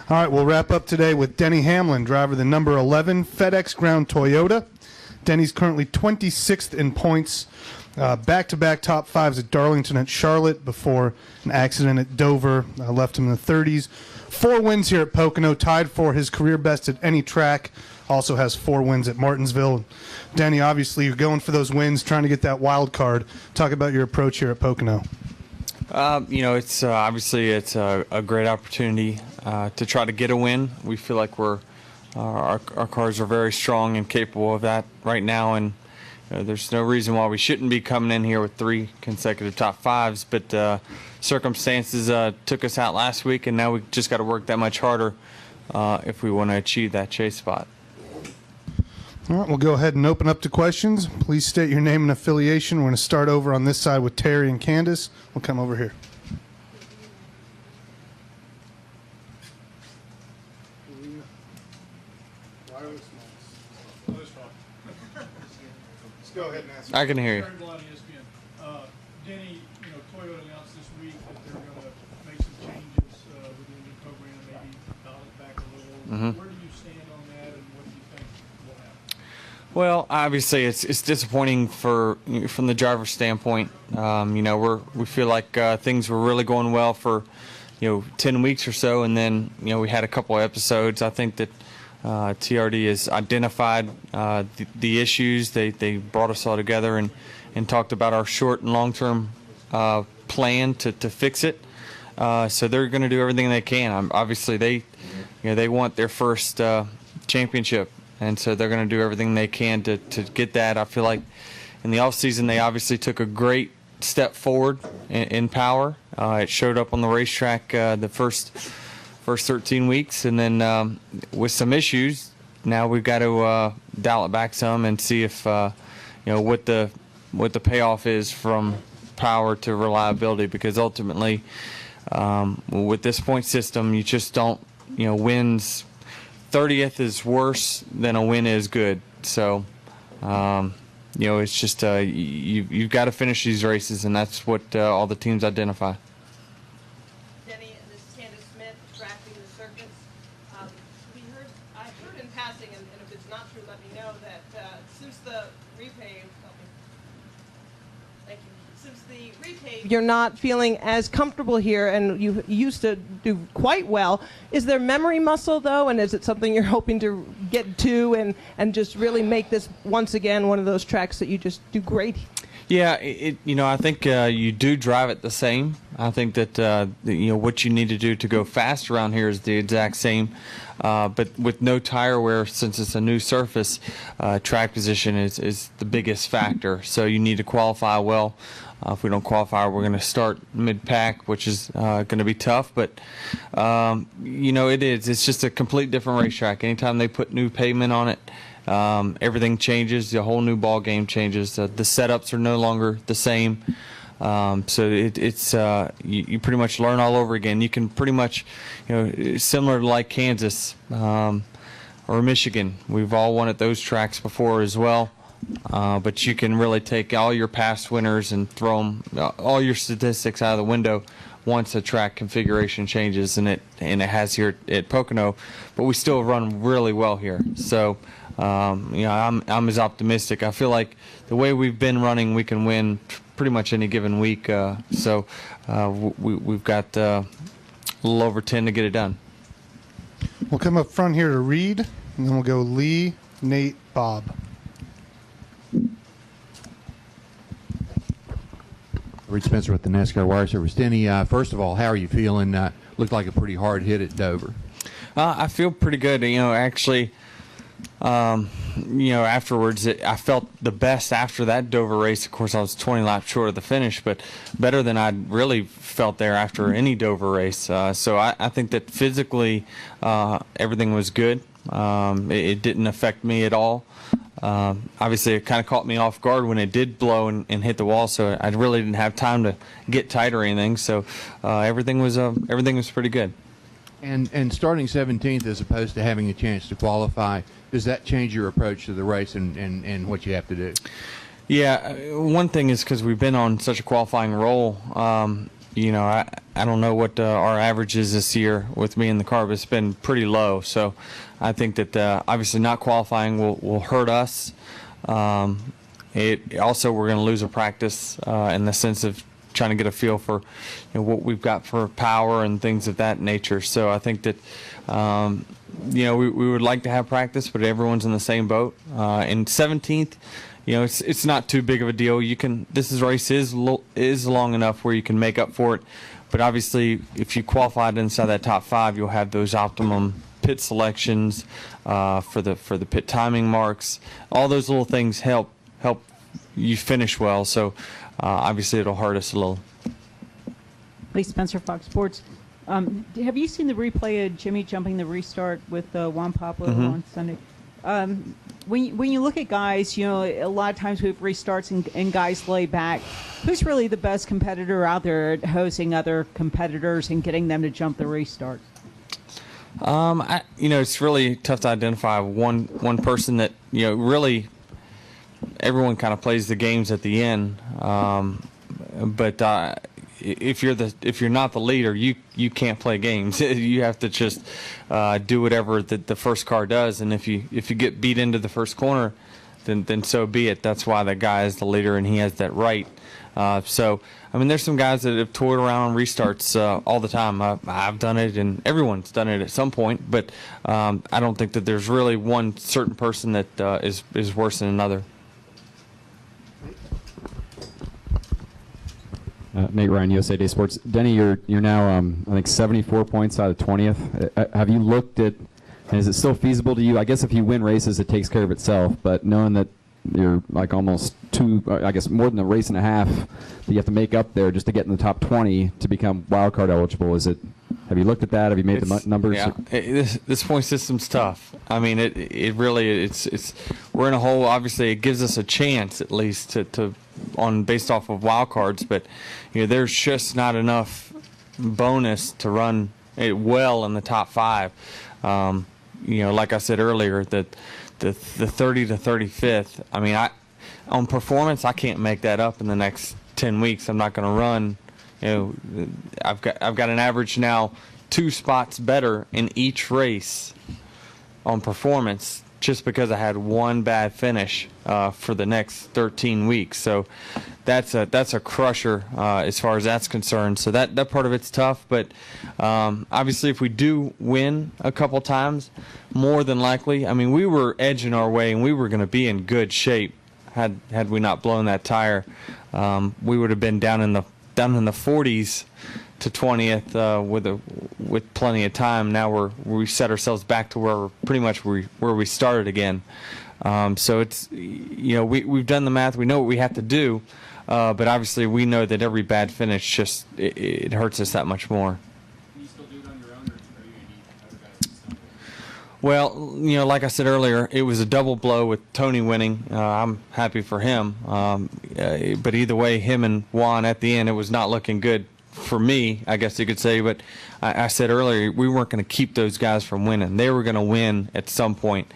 All right, we'll wrap up today with Denny Hamlin, driver of the number 11 FedEx Ground Toyota. Denny's currently 26th in points, back-to-back top fives at Darlington and Charlotte before an accident at Dover left him in the 30s. 4 wins here at Pocono, tied for his career best at any track. Also has 4 wins at Martinsville. Denny, obviously, you're going for those wins, trying to get that wild card. Talk about your approach here at Pocono. It's obviously it's a great opportunity to try to get a win. We feel like our cars are very strong and capable of that right now, and there's no reason why we shouldn't be coming in here with 3 consecutive top 5s. But circumstances took us out last week, and now we just got to work that much harder if we want to achieve that chase spot. All right, we'll go ahead and open up to questions. Please state your name and affiliation. We're going to start over on this side with Terry and Candace. We'll come over here. Let's go ahead and ask. I can hear you. Denny, Toyota announced this week that they're going to make some changes within the new program, maybe dial it back a little. Where do you stand on that, and what do you think will happen? Well, obviously, it's disappointing from the driver's standpoint. We feel like things were really going well for 10 weeks or so, and then we had a couple of episodes. I think that TRD has identified the issues. They brought us all together and talked about our short and long-term plan to fix it. So they're going to do everything they can. Obviously, they want their first championship, and so they're going to do everything they can to get that. I feel like in the offseason they obviously took a great step forward in power. It showed up on the racetrack the first 13 weeks, and then with some issues, now we've got to dial it back some and see if what the payoff is from power to reliability, because ultimately with this point system you just don't wins 30th is worse than a win is good. So it's just you've got to finish these races, and that's what all the teams identify. Denny, this is Candace Smith, tracking the circuits. I heard in passing, and if it's not true, let me know, that since the repave, you're not feeling as comfortable here, and you used to do quite well. Is there memory muscle, though, and is it something you're hoping to get to and just really make this once again one of those tracks that you just do great? Yeah, I think you do drive it the same. I think that what you need to do to go fast around here is the exact same, but with no tire wear, since it's a new surface, track position is the biggest factor. So you need to qualify well. If we don't qualify, we're going to start mid-pack, which is going to be tough. But it is. It's just a complete different racetrack. Anytime they put new pavement on it, everything changes. The whole new ball game changes. The setups are no longer the same. So it's you pretty much learn all over again. You can pretty much, similar to like Kansas or Michigan. We've all won at those tracks before as well. But you can really take all your past winners and throw them, all your statistics out of the window once a track configuration changes, and it has here at Pocono. But we still run really well here. So I'm as optimistic. I feel like the way we've been running, we can win pretty much any given week. So we've got a little over 10 to get it done. We'll come up front here to Reed, and then we'll go Lee, Nate, Bob. Reed Spencer with the NASCAR Wire Service. Denny, first of all, how are you feeling? Looked like a pretty hard hit at Dover. I feel pretty good. Actually, afterwards, I felt the best after that Dover race. Of course, I was 20 laps short of the finish, but better than I'd really felt there after any Dover race. So I think that physically everything was good. It didn't affect me at all. Obviously, it kind of caught me off guard when it did blow and hit the wall, so I really didn't have time to get tight or anything. So everything was pretty good. And starting 17th as opposed to having a chance to qualify, does that change your approach to the race and what you have to do? Yeah, one thing is because we've been on such a qualifying roll, I don't know what our average is this year with me in the car, but it's been pretty low. So I think that obviously not qualifying will hurt us. It also, we're going to lose a practice in the sense of trying to get a feel for what we've got for power and things of that nature. So I think that we would like to have practice, but everyone's in the same boat. In 17th, it's not too big of a deal. This race is long enough where you can make up for it. But obviously, if you qualified inside that top 5, you'll have those optimum pit selections for the pit timing marks. All those little things help you finish well. So obviously, it'll hurt us a little. Lee Spencer, Fox Sports. Have you seen the replay of Jimmy jumping the restart with Juan Pablo on Sunday? When you look at guys, a lot of times we have restarts and guys lay back. Who's really the best competitor out there at hosting other competitors and getting them to jump the restart? It's really tough to identify one person that really everyone kind of plays the games at the end. But if you're not the leader, you can't play games. You have to just do whatever the first car does, and if you get beat into the first corner, then so be it. That's why that guy is the leader, and he has that right. So I mean, there's some guys that have toyed around on restarts all the time. I've done it, and everyone's done it at some point. But I don't think that there's really one certain person that is worse than another. Nate Ryan, USA Today Sports. Denny, you're now I think 74 points out of 20th. Have you looked at, and is it still feasible to you? I guess if you win races, it takes care of itself. But knowing that you're like almost more than a race and a half that you have to make up there just to get in the top 20 to become wild card eligible, have you looked at that? Have you made the numbers? Yeah, this point system's tough. I mean, it really it's we're in a hole. Obviously, it gives us a chance at least to based off of wild cards, but there's just not enough bonus to run it well in the top 5. Like I said earlier, that the 30 to 35th. I mean, on performance, I can't make that up in the next 10 weeks. I'm not going to run. I've got an average now 2 spots better in each race on performance just because I had one bad finish for the next 13 weeks. So that's a crusher as far as that's concerned. So that part of it's tough. But obviously, if we do win a couple times, more than likely, I mean, we were edging our way and we were going to be in good shape had we not blown that tire. We would have been down in the 40s to 20th with plenty of time. Now we set ourselves back to where we're pretty much where we started again. So it's we've done the math. We know what we have to do, but obviously we know that every bad finish just it hurts us that much more. Can you still do it on your own, or are you going to need other guys to stumble? Well, like I said earlier, it was a double blow with Tony winning. I'm happy for him. But either way, him and Juan at the end, it was not looking good for me, I guess you could say. But I said earlier, we weren't going to keep those guys from winning. They were going to win at some point.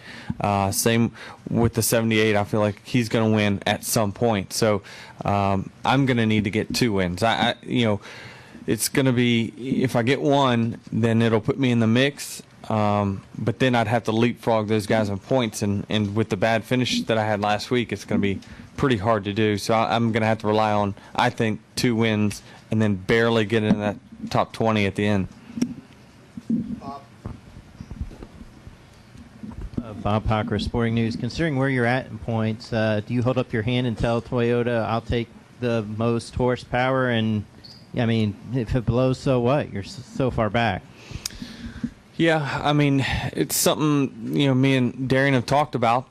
Same with the 78. I feel like he's going to win at some point. So I'm going to need to get 2 wins. It's going to be, if I get 1, then it'll put me in the mix. But then I'd have to leapfrog those guys in points, and with the bad finish that I had last week, it's going to be pretty hard to do. So I'm going to have to rely on, I think, 2 wins and then barely get in that top 20 at the end. Bob Hocker, Sporting News. Considering where you're at in points, do you hold up your hand and tell Toyota, I'll take the most horsepower? And, I mean, if it blows, so what? You're so far back. Yeah, I mean, it's something, me and Darian have talked about.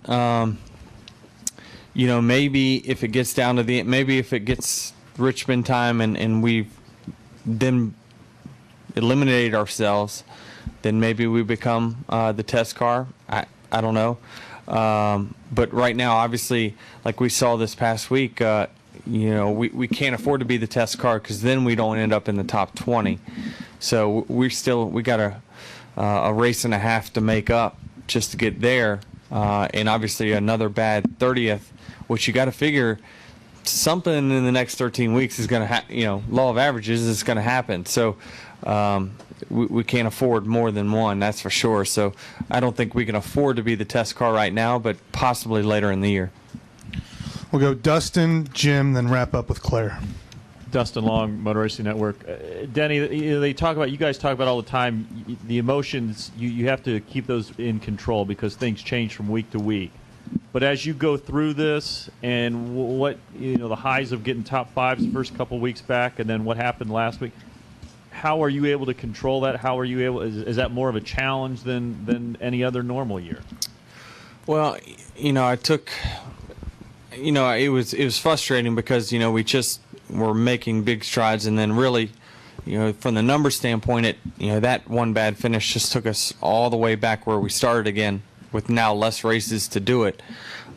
Maybe if it gets down to maybe if it gets Richmond time and we've then eliminated ourselves, then maybe we become the test car. I don't know. But right now, obviously, like we saw this past week, we can't afford to be the test car because then we don't end up in the top 20. So we got a race and a half to make up just to get there, and obviously another bad 30th, which you got to figure something in the next 13 weeks is going to law of averages is going to happen. So we can't afford more than one, that's for sure. So I don't think we can afford to be the test car right now, but possibly later in the year. We'll go Dustin, Jim, then wrap up with Claire. Dustin Long, Motor Racing Network. Denny, you guys talk about all the time, the emotions, you have to keep those in control because things change from week to week. But as you go through this and what, the highs of getting top fives the first couple weeks back and then what happened last week, how are you able to control that? How are you able, is that more of a challenge than any other normal year? Well, I took, it was frustrating because, we just were making big strides, and then really, from the number standpoint, that one bad finish just took us all the way back where we started again with now less races to do it.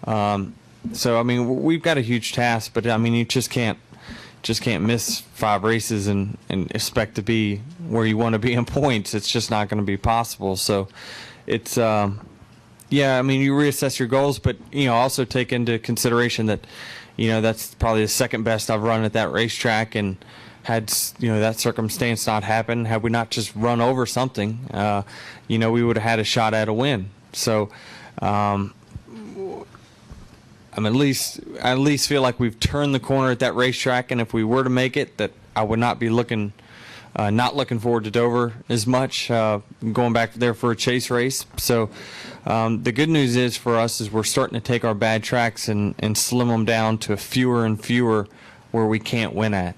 So, we've got a huge task, but, you just can't miss 5 races and expect to be where you want to be in points. It's just not going to be possible. So it's, you reassess your goals, but, also take into consideration that, that's probably the second best I've run at that racetrack, and had, that circumstance not happened, had we not just run over something, we would have had a shot at a win. So, at least feel like we've turned the corner at that racetrack, and if we were to make it, that I would not be not looking forward to Dover as much, going back there for a chase race. So the good news is for us is we're starting to take our bad tracks and slim them down to fewer and fewer where we can't win at.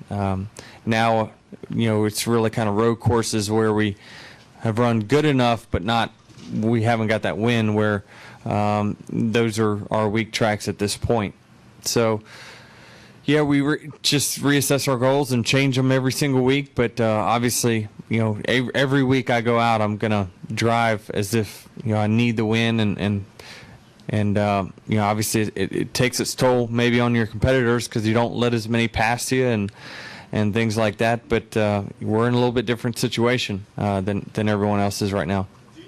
Now, it's really kind of road courses where we have run good enough, but we haven't got that win where those are our weak tracks at this point. So, yeah, we just reassess our goals and change them every single week. But obviously, every week I go out, I'm gonna drive as if I need the win, and obviously it takes its toll maybe on your competitors because you don't let as many pass you and things like that. But we're in a little bit different situation than everyone else is right now. Do you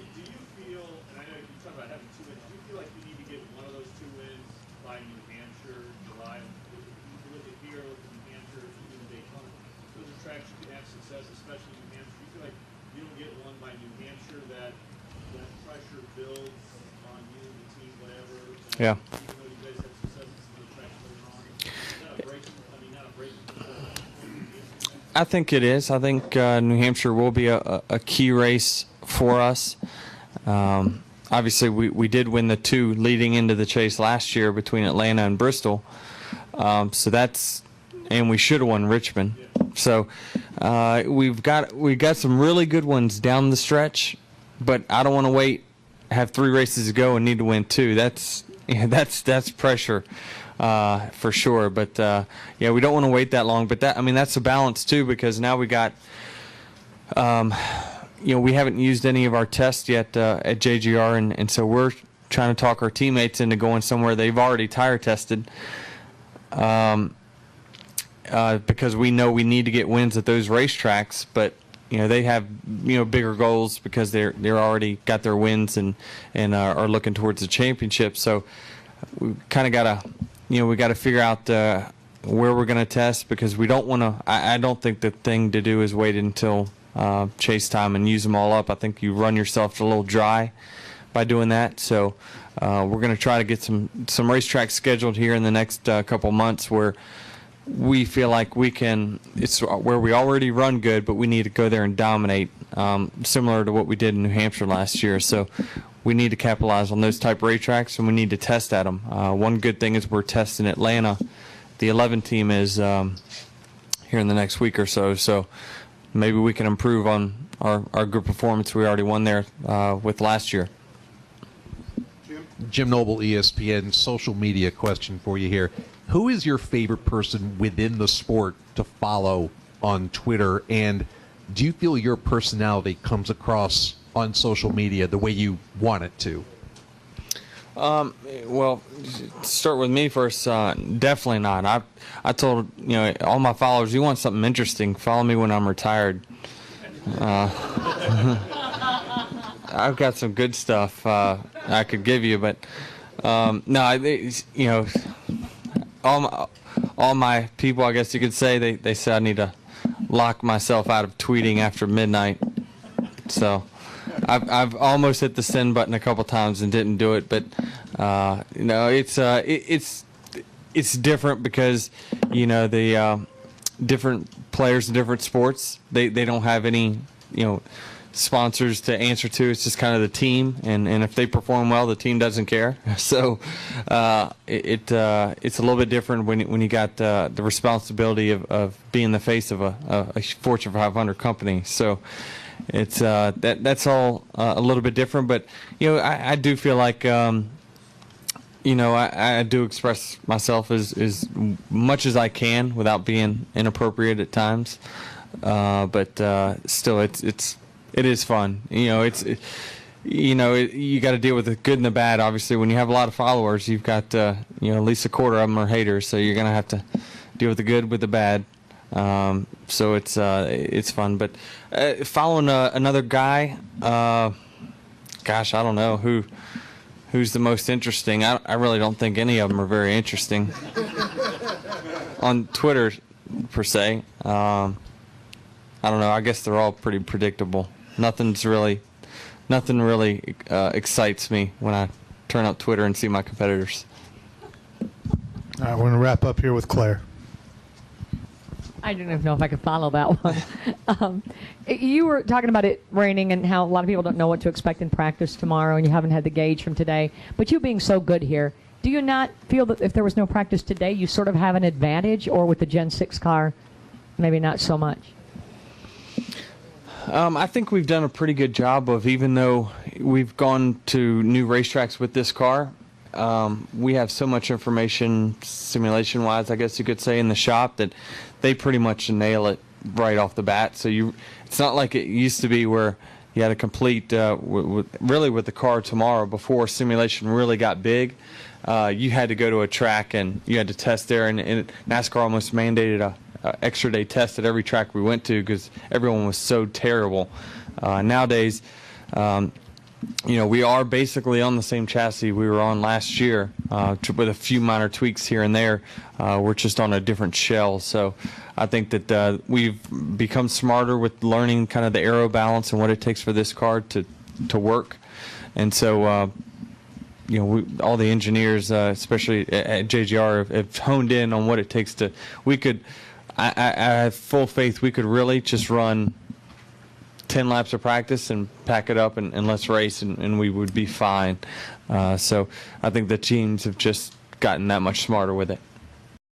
feel, and I know you talk about having 2 wins, do you feel like you need to get one of those 2 wins by New Hampshire, July? If you look at here, look at New Hampshire, even Daytona, those are tracks you can have success, especially New Hampshire. Do you feel like you don't get one by New Hampshire that pressure builds on you, the team, whatever? Yeah. Even though you guys have success in some other tracks later on, is that a breaking? Not a breaking. I think it is. I think New Hampshire will be a key race for us. Obviously, we did win the 2 leading into the chase last year between Atlanta and Bristol. So that's, and we should have won Richmond. So we've got some really good ones down the stretch, but I don't want to have 3 races to go and need to win 2. That's pressure. For sure, but we don't want to wait that long. But that's a balance too, because now we got, we haven't used any of our tests yet at JGR, and so we're trying to talk our teammates into going somewhere they've already tire tested, because we know we need to get wins at those racetracks, but they have bigger goals because they're already got their wins and are looking towards the championship. So we kind of got to. We got to figure out where we're going to test, because we don't want to. I don't think the thing to do is wait until chase time and use them all up. I think you run yourself a little dry by doing that. So we're going to try to get some racetracks scheduled here in the next couple months where we feel like we can. It's where we already run good, but we need to go there and dominate, similar to what we did in New Hampshire last year. So we need to capitalize on those type of racetracks, and we need to test at them. One good thing is we're testing Atlanta. The 11 team is here in the next week or so, so maybe we can improve on our good performance we already won there with last year. Jim Noble, ESPN. Social media question for you here. Who is your favorite person within the sport to follow on Twitter, and do you feel your personality comes across on social media the way you want it to? Well, start with me first. Definitely not. I told all my followers, you want something interesting, follow me when I'm retired. I've got some good stuff I could give you, but no, all all my people, I guess you could say, they say I need to lock myself out of tweeting after midnight. So I've almost hit the send button a couple times and didn't do it, but it's different because the different players in different sports, they don't have any sponsors to answer to. It's just kind of the team, and if they perform well, the team doesn't care. So it's a little bit different when you got the responsibility of being the face of a Fortune 500 company. So it's that's all a little bit different, but I do feel like I do express myself as much as I can without being inappropriate at times, but still it is fun. You got to deal with the good and the bad. Obviously, when you have a lot of followers, you've got at least a quarter of them are haters, so you're gonna have to deal with the good with the bad. So it's fun. But following another guy, gosh, I don't know who's the most interesting. I really don't think any of them are very interesting on Twitter per se. I don't know. I guess they're all pretty predictable. Nothing really excites me when I turn up Twitter and see my competitors. All right, we're going to wrap up here with Claire. I don't even know if I could follow that one. You were talking about it raining and how a lot of people don't know what to expect in practice tomorrow, and you haven't had the gauge from today. But you being so good here, do you not feel that if there was no practice today, you sort of have an advantage, or with the Gen 6 car, maybe not so much? I think we've done a pretty good job of, even though we've gone to new racetracks with this car, we have so much information, simulation-wise, I guess you could say, in the shop that they pretty much nail it right off the bat. So it's not like it used to be where you had a complete, really with the car tomorrow, before simulation really got big, you had to go to a track and you had to test there, and NASCAR almost mandated a extra day test at every track we went to because everyone was so terrible. Nowadays, we are basically on the same chassis we were on last year, with a few minor tweaks here and there. We're just on a different shell. So I think that we've become smarter with learning kind of the aero balance and what it takes for this car to work. And so, all the engineers, especially at JGR, have honed in on what it takes to. I have full faith we could really just run 10 laps of practice and pack it up and let's race, and we would be fine. So I think the teams have just gotten that much smarter with it.